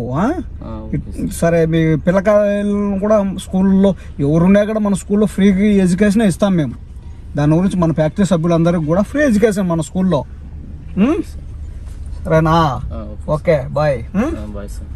సరే. మీ పిల్లకాయలను కూడా స్కూల్లో ఎవరున్నా కూడా మన స్కూల్లో ఫ్రీ ఎడ్యుకేషన్ ఇస్తాం మేము. దాని గురించి మన ఫ్యాక్టరీ సభ్యులందరికీ కూడా ఫ్రీ ఎడ్యుకేషన్ మన స్కూల్లో. సరేనా? Okay, bye. Bye sir.